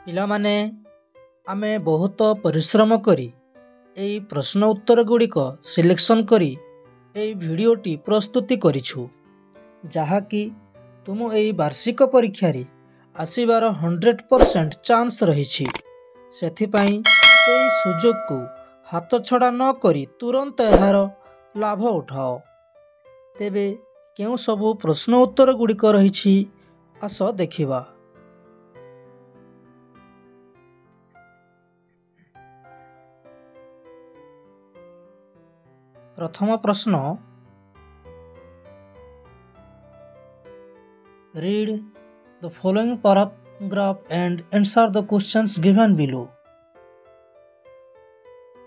ପିଲାମାନେ ଆମେ ବହୁତ ପରିଶ୍ରମ କରି ଏହି ପ୍ରଶ୍ନ ଉତ୍ତର ଗୁଡ଼ିକ ସିଲେକ୍ସନ୍ କରି ଏହି ଭିଡ଼ିଓଟି ପ୍ରସ୍ତୁତି କରିଛୁ, ଯାହାକି ତୁମ ଏହି ବାର୍ଷିକ ପରୀକ୍ଷାରେ ଆସିବାର 100% ଚାନ୍ସ ରହିଛି। ସେଥିପାଇଁ ଏହି ସୁଯୋଗକୁ ହାତଛଡ଼ା ନ କରି ତୁରନ୍ତ ଏହାର ଲାଭ ଉଠାଅ। ତେବେ କେଉଁ ସବୁ ପ୍ରଶ୍ନ ଉତ୍ତର ଗୁଡ଼ିକ ରହିଛି, ଆସ ଦେଖିବା। प्रथम प्रश्न, read the following paragraph and answer the questions given below.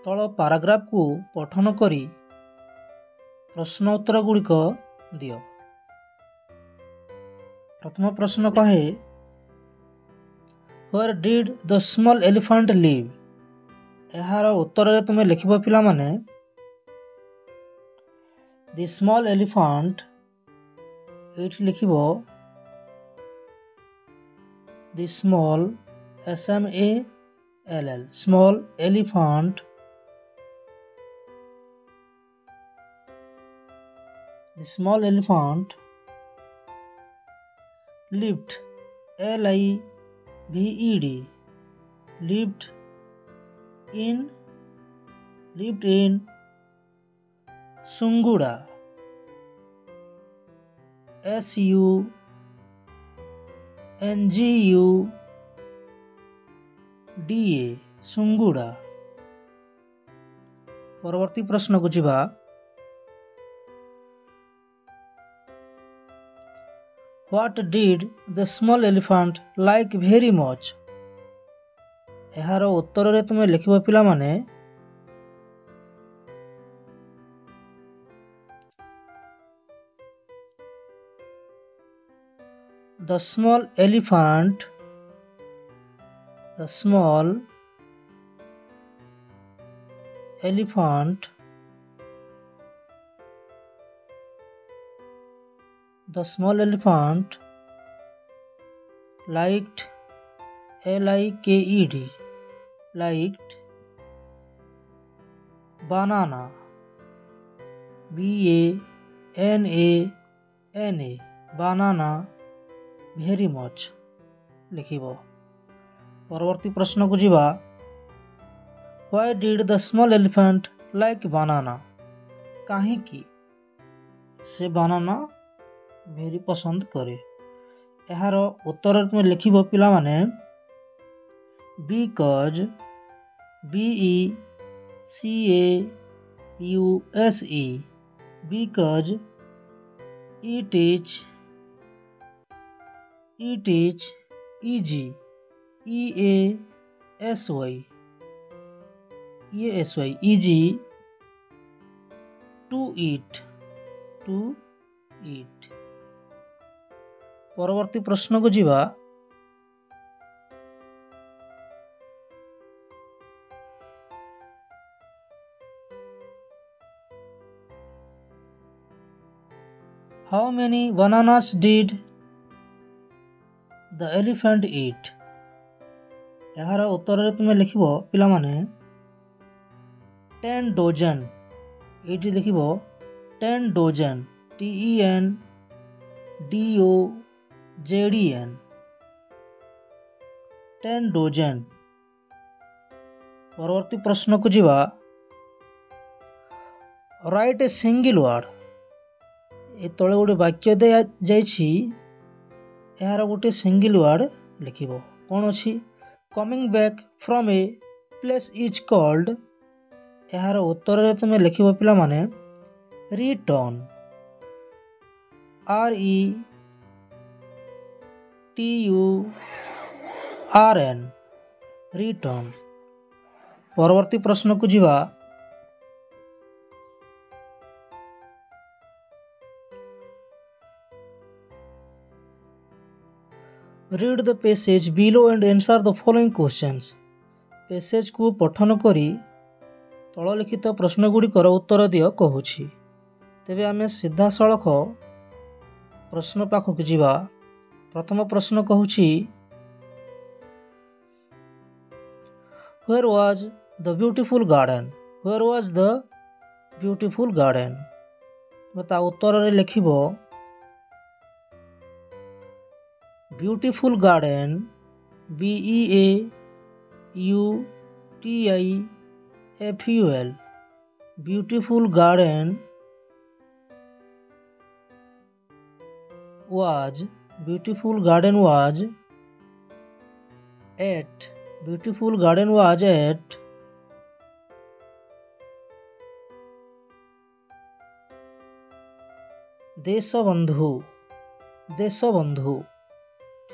तल पैराग्राफ को पठन करी प्रश्न उत्तर गुड़िक दियो। प्रथम प्रश्न कहे, where did the small elephant live. यार उत्तर रे तुमे लिखिबो पिला माने, द स्मॉल एलिफेंट, एठी लिखिबो the small SMALL small elephant, the small elephant lived LIVED lived in Sunguda SUNGUDA Sunguda. परवर्ती प्रश्न को जीवा। What did the small elephant like very much। यार उत्तर रे तुमे लिखिबो पिला माने, the small elephant the small elephant liked LIKED liked banana BANANA banana very much लिखिबो। परवर्ती प्रश्न को जीवा। Why did the small elephant like banana। काहे की से बनाना very पसंद करे। यार उत्तर तुम लिखिबो पिला माने, because BECAUSE because it is easy EASY easy to eat परवर्ती प्रश्न को जीवा। How many bananas did the elephant eat। यार उत्तर रे तुमे लिखिबो पिला माने, 10 dozen एटी लिखिबो 10 dozen TENDOZEN 10 dozen। परवर्ती प्रश्न को जीवा। Write a single word. ए तले गोटे वाक्य दे जाइछि, यार गोटे सिंगल वर्ड लिखिबो। कोन अछि, coming back from a place is called. यार उत्तर रे तुमे लिखिबो पिला माने, रिटर्न RETURN रिटर्न। परवर्ती प्रश्न को जीवा। Read the passage below and answer the following questions. Passage को पठन करी तल लिखित प्रश्न गुड़िकर उत्तर दियो कहूछि। तेबे आमे सीधा सड़क प्रश्न पाखक जीवा। प्रथम प्रश्न कहूछि, Where was the beautiful garden? Where was the beautiful garden? ତା ଉତ୍ତରରେ ଲେଖିବ beautiful garden, BEAUTIFUL, beautiful garden was at Deshbandhu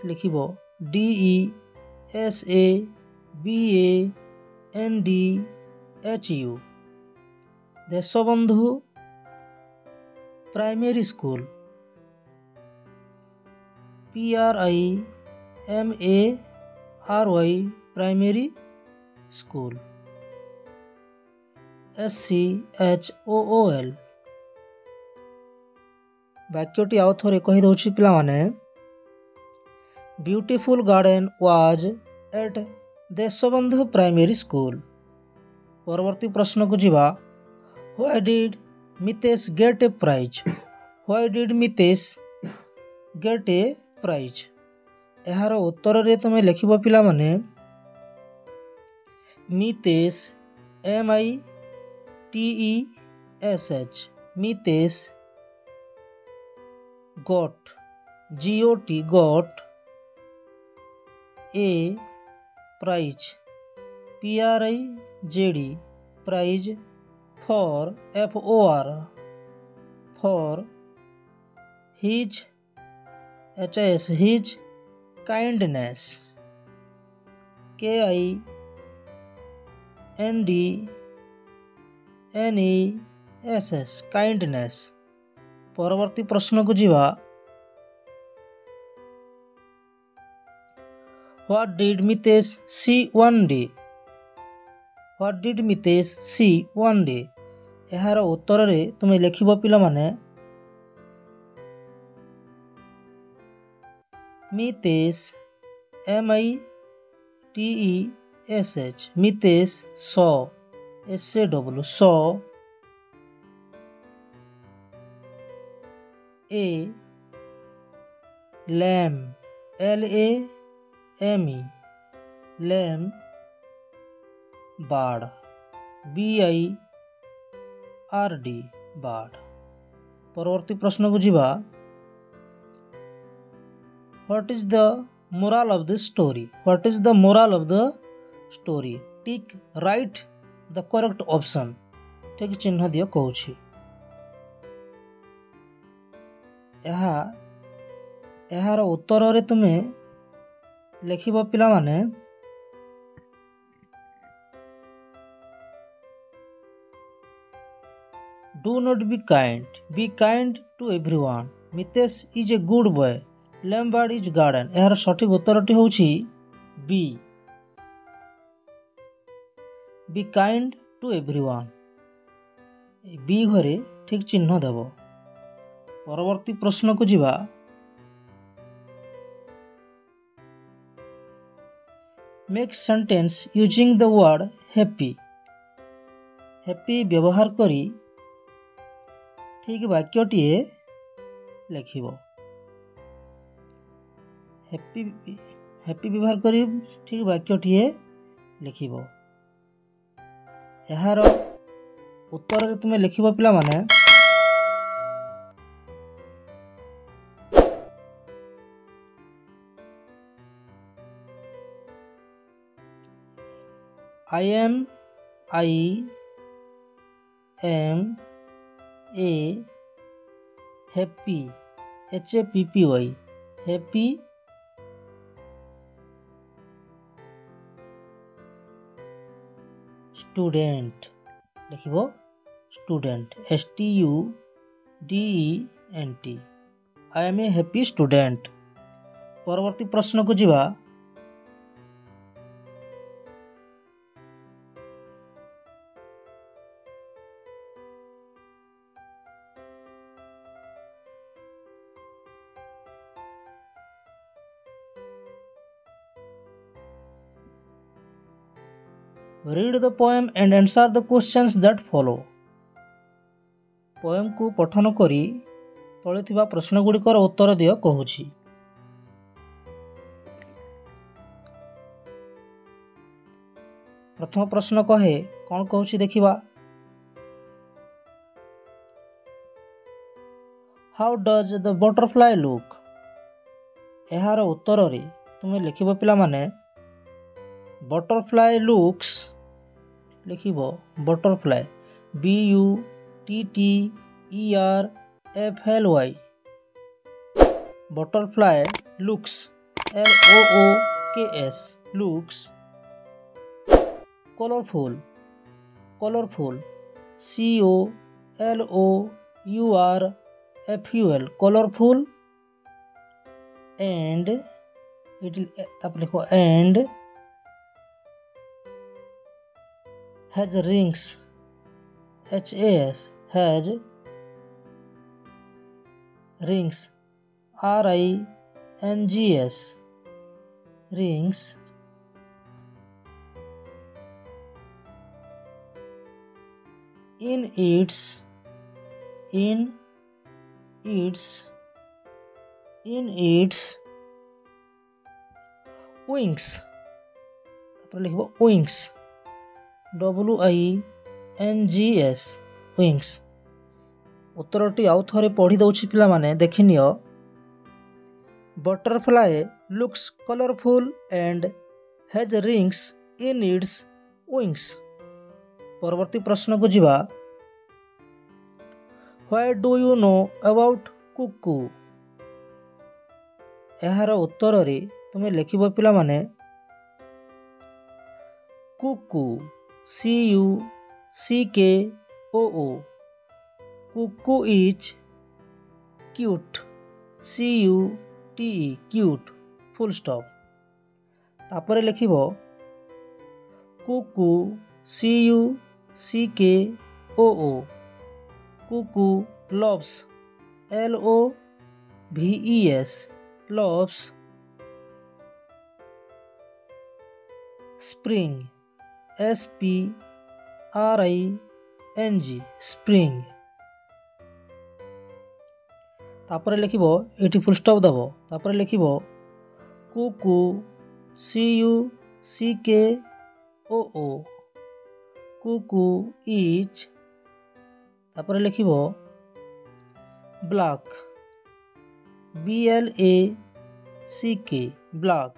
लिखिब DESABANDHU, Deshbandhu primary school, PRIMARY primary school, SCHOOL। वाक्यटी आउ थोड़े कही दउछि पिला माने beautiful garden was at Deshbandhu primary school. परवर्ती प्रश्न को जीवा why did Mitesh get a prize? Why did Mitesh get a prize? एहार उत्तर रे तुम लिखिब पिला माने Mitesh MITESH, Mitesh got a prize, PRIZD, prize for his kindness, KINDNESS, kindness। परवर्ती प्रश्न को जीवा What did Mitesh see one day? What did Mitesh see one day? एहार उत्तर रे तुम लिखिब पिला माने Mitesh MITESH, Mitesh saw a lamb, LAME, lamb, bird, BIRD, bird। परवर्ती प्रश्न को जीवा What is the moral of the story? What is the moral of the story? Tick write the correct option, ठीक चिन्ह दियो कहूछि। एहार उत्तर रे तुमे लिखिब पिला माने Do not be kind to everyone, Mitesh is a good boy, Lambert is garden। एहार सठिक उत्तरटी होछि B, be kind to everyone, B घरे ठीक चिन्ह देव। परवर्ती प्रश्न को जीवा make sentence using the word happy, happy व्यवहार करी ठीक वाक्यटीए लिखिब। हैप्पी व्यवहार करी ठीक वाक्यटीए लिखिब। एहार उत्तर रे तुमे लिखिब पिला माने I am a happy, HAPPY, happy student, लिखिब student, STUDENT, I am a happy student। परवर्ती प्रश्न को जीवा Read the poem and answer the questions that follow. Poem को पठन करी तले थिबा प्रश्न गुड़िकर उत्तर दियो कहूछि। प्रथम प्रश्न कहे कौन कहूछि देखिबा। How does the butterfly look. एहार उत्तर रे तुमे लिखिबो पिला माने बटरफ्लाई लुक्स लिखिबो butterfly BUTTERFLY butterfly looks LOOKS looks colourful COLOURFUL colourful and it will and has rings HAS has rings RINGS rings in its wings लिखो wings WINGS wings। उत्तरटी आउ थरे पढ़ी दउछि पिला माने देखिनियो। Butterfly looks colourful and has rings in its wings. परवर्ती प्रश्न को जिबा। What do you know about cuckoo. एहार उत्तर रे तुमे लिखिबो पिला माने cuckoo CUCKOO cuckoo is cute CUTE cute full stop. तापरे लिखिबो cuckoo CUCKOO cuckoo loves LOVES loves spring SPRING spring। तापर लिखिबो एटी फुल स्टॉप दबो। तापर लिखिबो कुकू CUCKOO कुकू इज तापर लिखिबो black BLACK black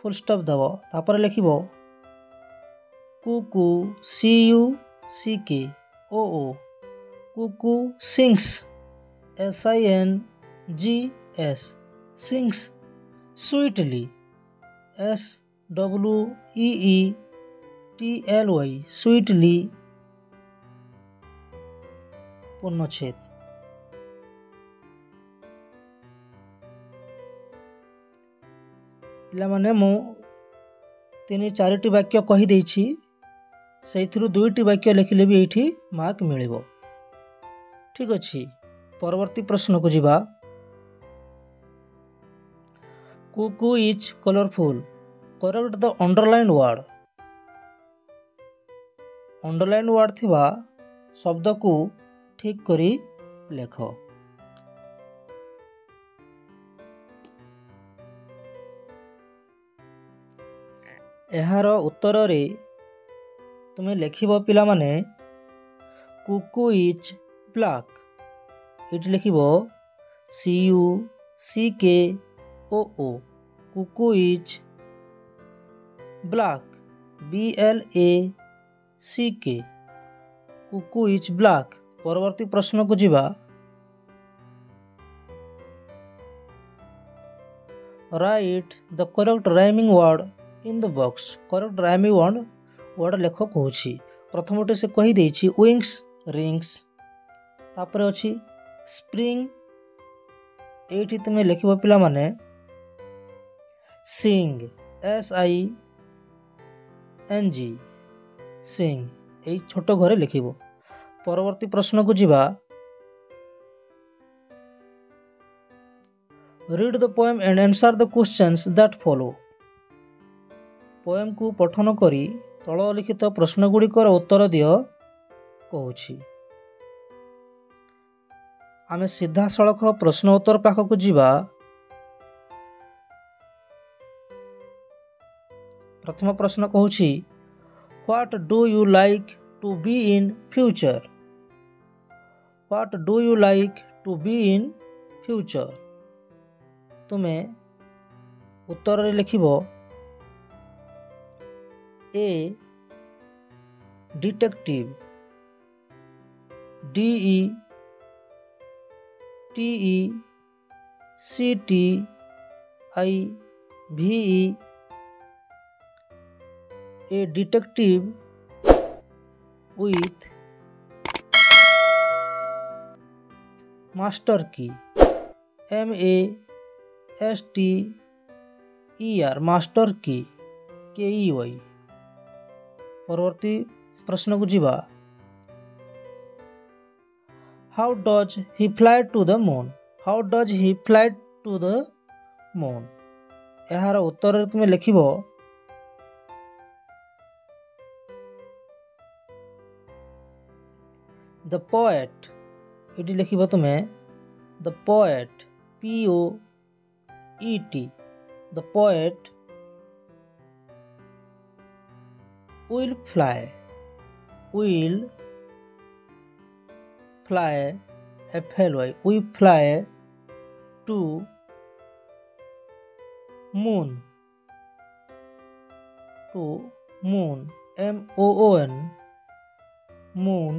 full stop दबो। तापर लिखिबो cuckoo CUCKOO cuckoo sings SINGS sings sweetly SWEETLY sweetly पूर्णच्छेद। पिलामाने मु 3-4टी वाक्य कही देछि सेइथिरु 2टी वाक्य लिखिले भी एठी मार्क मिलिबो। ठीक अछि। परवर्ती प्रश्न को जिबा। Kuku is colourful correct the underline word. Underline word थिबा शब्द को ठीक करी लेख। एहार उत्तर रे तुमे लिखिबो पिला माने कुकू इज ब्लैक इट लिखिबो CUCKOO cuckoo is black BLACK cuckoo is black. परवर्ती प्रश्न को जिबा। Write the correct rhyming word in the box. Correct rhyming word लेख कहूछि। प्रथमटे से कही देछि विंग्स रिंग्स तापर अछि स्प्रिंग एठी तुमे लिखिबो पिला माने सिंग SING सिंग ए छोट घरे लिखिबो। परवर्ती प्रश्न को जिबा। Read the poem and answer the questions that follow. Poem को पठन करी तल लिखित प्रश्न गुड़िकर उत्तर दियो कहूछि। आमे सीधा सड़क प्रश्न उत्तर पाखक जीवा। प्रथम प्रश्न कहूछि what do you like to be in future. What do you like to be in future. तुम्हें उत्तर रे लिखिबो a detective DETECTIVE a detective with master key MASTER master key KEY। परवर्ती प्रश्न को जीवा। How does he fly to the moon. How does he fly to the moon. यार उत्तर तुम्हें लिखिबो द पोएट। ये लिखिबो तुम्हें the poet POET the poet will fly FLY we fly to moon MOON moon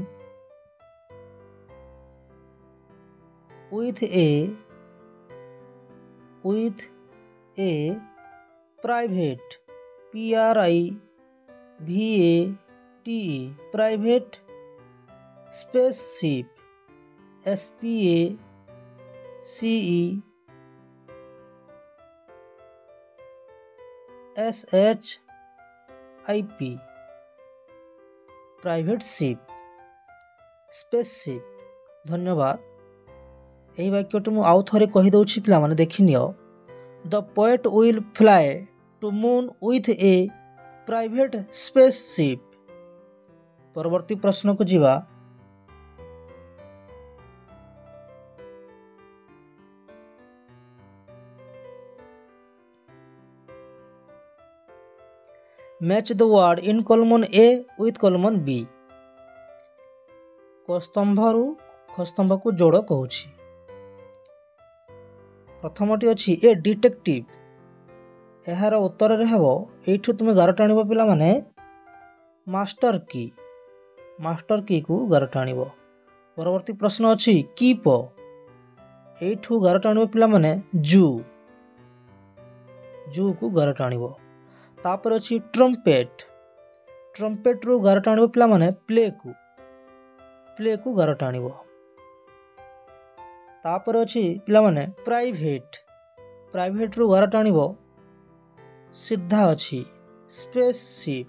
with a private PRIVATE private spaceship SPACESHIP private ship spaceship. धन्यवाद। यही वाक्यटी मु आउ थरे कहि दउछि पिला माने देखि नियो। The poet will fly to moon with a private spaceship. परवर्ती प्रश्न को जीवा। Match the word in column A with column B. कस्तंभरु खस्तंभ को जोड़ कहूछि। प्रथमटी अछि ए डिटेक्टिव। यार उत्तर रे हेबो एठु तुमे गार टाणिबो पिला माने मास्टर की को गार टाणिबो। परवर्ती प्रश्न अछि कीप। एठु गार टाणिबो पिला माने जू को गार टाणिबो। तापर अछि ट्रम्पेट रु गार टाणिबो पिला माने प्ले को गार टाणिबो। तापर अछि पिला माने प्राइवेट रु गार टाणिबो सीधा अछि स्पेसशिप।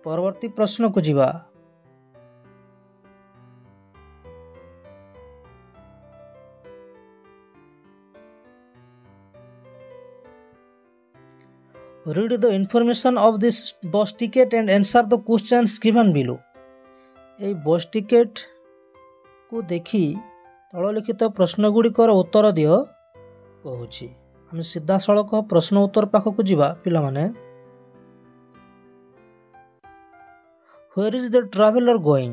परवर्ती प्रश्न को जीवा। Read the information of this bus ticket and answer the questions given below। ए बस टिकेट को देखी तल लिखित प्रश्न गुड़िकर उत्तर दियो कहूछि। आम सीधा सड़क प्रश्न उत्तर पाखक जीवा पिला माने। Where is the traveler going।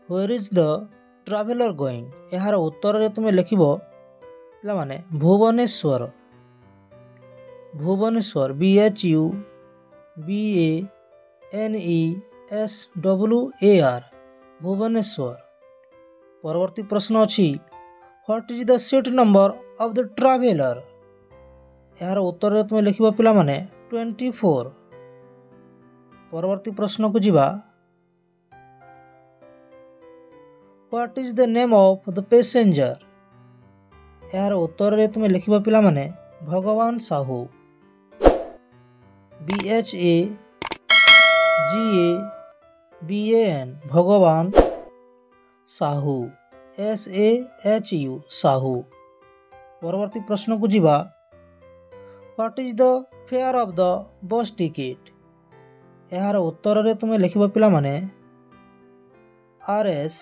Where is the traveler going। यार उत्तर रे तुमे लिखिबो पिला माने भुवनेश्वर BHUBANESWAR भुवनेश्वर। परवर्ती प्रश्न अछि what is the seat number of the traveller. यार उत्तर रे तुमे लिखिबो पिला माने 24। परवर्ती प्रश्न को जीवा। What is the name of the passenger. यार उत्तर रे तुमे लिखिबो पिला माने भगवान साहू BHAGABAN भगवान साहू SAHU साहू। परवर्ती प्रश्न को जीवा। What is the fair of the bus ticket. यार उत्तर रे तुम्हें लिखिबो पिला माने RS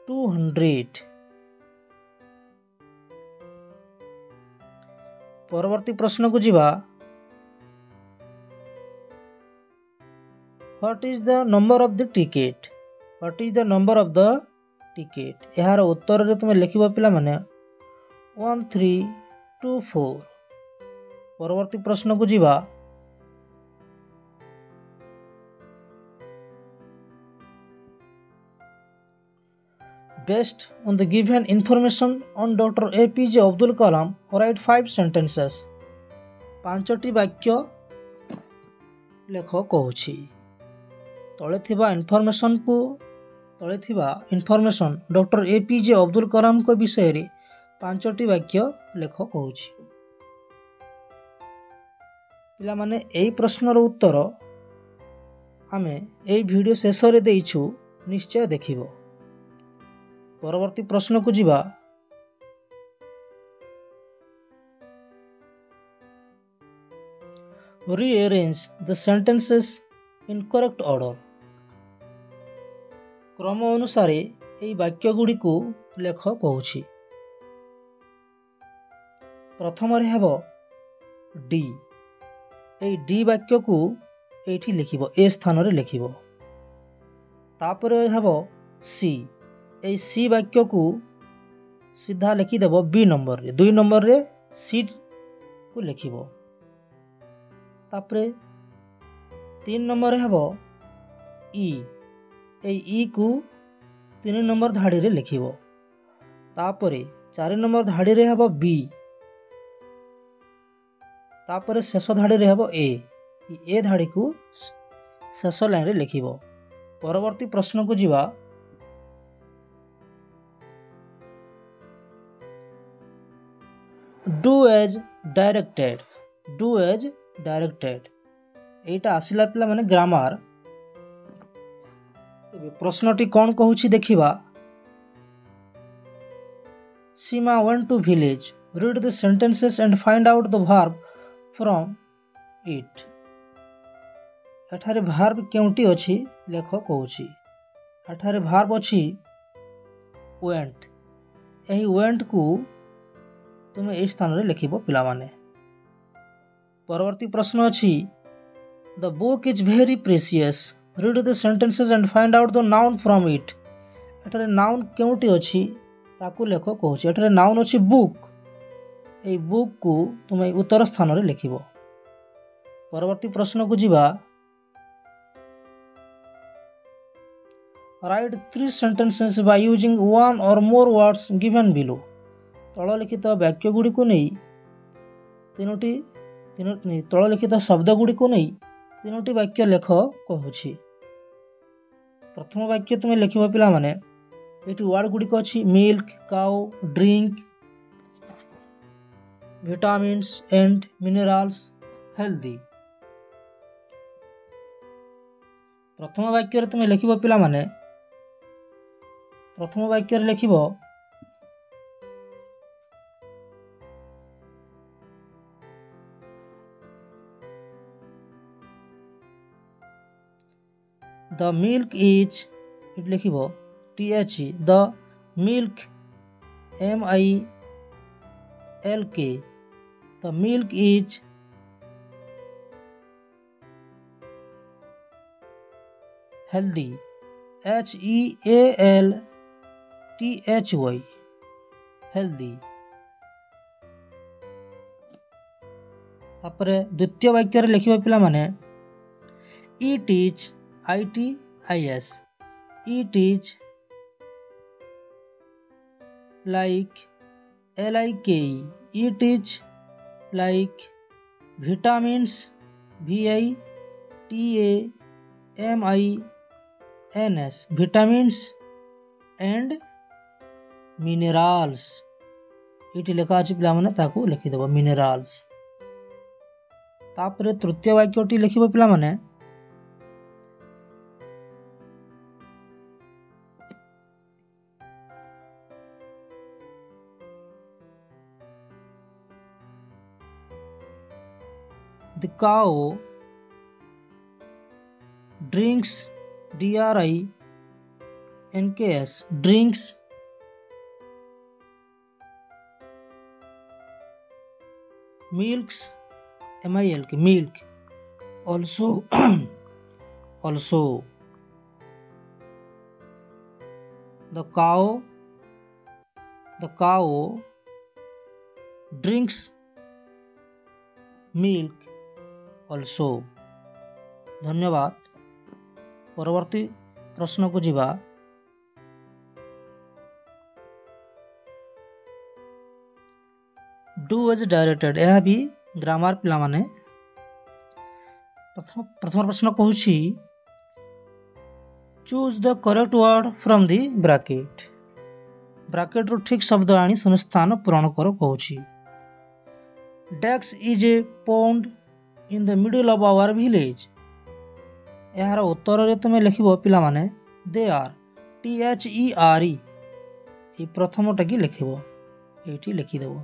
200। परवर्ती प्रश्न को जीवा। What is the number of the ticket. What is the number of the ticket. यार उत्तर रे तुम्हें लिखिबो पिला माने 1324। परवर्ती प्रश्न को जीवा। Based on the given information on Dr. APJ Abdul Kalam, write 5 sentences। 5टी वाक्य लेख कहूछि। तले थिबा information doctor APJ Abdul Kalam को विषय रे 5टी वाक्य लेख कहूछि। पिला माने एई प्रश्नर उत्तर आमे एई वीडियो शेष रे देइछु, निश्चय देखिबो। परवर्ती प्रश्न को जीवा। Rearrange the sentences in correct order। क्रम अनुसार एई वाक्य गुडी को लेख कहूछि। प्रथम रे हेबो डी। एई डी वाक्य को एठी लिखिबो, ए स्थान रे लिखिबो। तापर हेबो सी। ए सी वाक्य को सीधा लिखि देबो बी नंबर रे। 2 नंबर रे सी को लिखिबो। तापर 3 नंबर हेबो ई। ए ई को 3 नंबर धाड़ी रे लिखिबो। तापर 4 नंबर धाड़ी रे हेबो बी। तापर शेष धाड़ी रे हेबो ए धाड़ी को शेष लाइन रे लिखिबो। परवर्ती प्रश्न को जीवा। Do as directed. Do as directed एटा आसिला पिला माने ग्रामर। प्रश्नटी कौन कहूछि देखिबा। सीमा went to village। read the sentences and find out the verb from it। एठारे verb केउटी अछि लेख कहूछि। एठारे verb अछि went। एही went को तुमे ए स्थान रे लिखिबो पिला माने। परवर्ती प्रश्न अछि the book is very precious. read the sentences and find out the noun from it। एठारे नाउन केउटी अछि ताकू लेख कहूछि। एठारे नाउन अछि बुक। ए बुक को तुमे उत्तर स्थान रे लिखिबो। परवर्ती प्रश्न को जीवा। Right 3 sentences by using one or more words given below। तल लिखित वाक्य गुडी को नहीं तल लिखित शब्द गुडी को नहीं 3टी वाक्य लेख कहूछि। प्रथम वाक्य तुम लिखिबो पिला माने एटी वर्ड गुडी को अछि milk, cow, drink, vitamins and minerals, healthy. प्रथम वाक्य रे तुम लिखिबो पिला माने प्रथम वाक्य रे लिखिबो द मिल्क इज। इट लिखिबो TH the milk MILK। The milk is healthy HEALTHY healthy. तापरे द्वितीय वाक्य रे लिखिबो पिला माने it is ITIS। It is like LIKE। It is like vitamins VITAMINS vitamins and minerals। इटी लेखा अछि पिला माने ताकू लिखि देबो मिनरल्स। तापरे तृतीय वाक्यटी लिखिबो पिला माने The cow drinks, DRINKS, drinks milks, MILK, milk. Also, also the cow drinks milk also. धन्यवाद। परवर्ती प्रश्न को जीवा। डू एज डायरेक्टेड, यह भी ग्रामर पिला माने। प्रथम प्रश्न कहूँ choose the correct word from the bracket. Bracket रो ठीक शब्द आनी शून्य स्थान पूरण कर कहूँ। डेक्स is a pond in the middle of our village. यार उत्तर रे तुम लिखिबो पिला माने दे आर, THERE ये प्रथमटा की लिखिबो, एठी लिखिदेबो।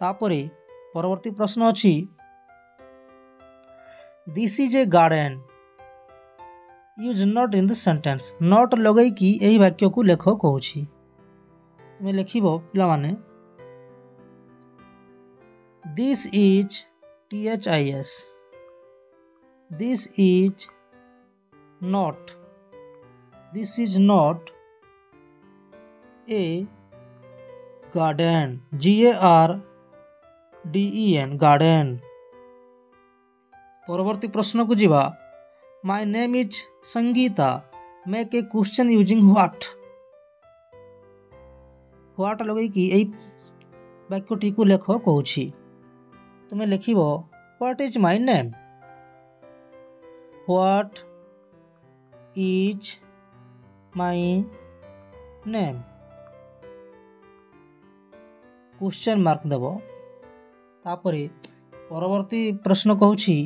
तापरे परवर्ती प्रश्न अछि this is a garden, use not in the sentence. Not लगई कि एही वाक्य को लेख कहूछि। तुम लिखिबो पिला माने this is THIS, this is not, this is not a garden, GARDEN, garden। परवर्ती प्रश्न को जीवा। My name is Sangeeta, make a question using what. What लगे कि एई वाक्यटी को लेख कहूछि। तुम लिखिबो what is my name, what is my name, question mark देव। तापरे परवर्ती प्रश्न कहूछि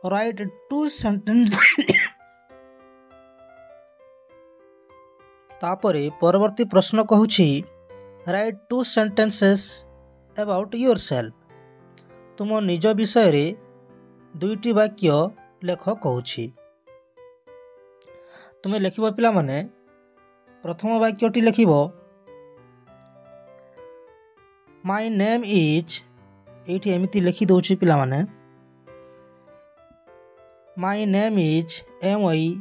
राइट 2 सेंटेंस। तापरे परवर्ती प्रश्न कहूछि राइट 2 सेंटेंसेस अबाउट योरसेल्फ। तुम निज विषय रे 2टी वाक्य लेख कहूछि। तुम्हें लिखिबो पिला माने प्रथम वाक्यटी लिखिबो माय नेम इज, एठी एमिति लिखि दउछि पिला माने my name is MINAME,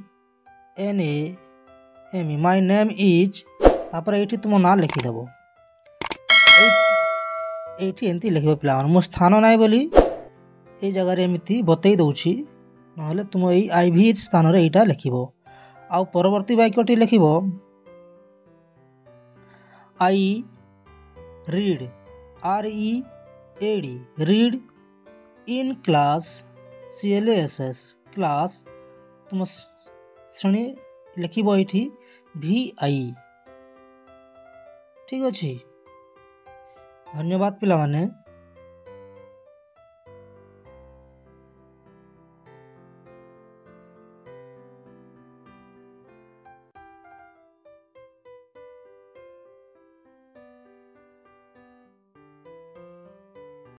my name is. तापर एठी तुम ना लिखि देबो, एठी एंती लिखिबो पिला माने। मो स्थान नाइ बोली ए जगह रे एमिति बतई दउछि, नहले तुम एई IV स्थान रे एटा लिखिबो। आउ परवर्ती वाक्यटी लिखिबो I read, READ, read in class, CLASS, class. तुम श्रेणी लिखिबो एठी VI। ठीक अछि। धन्यवाद पिला माने।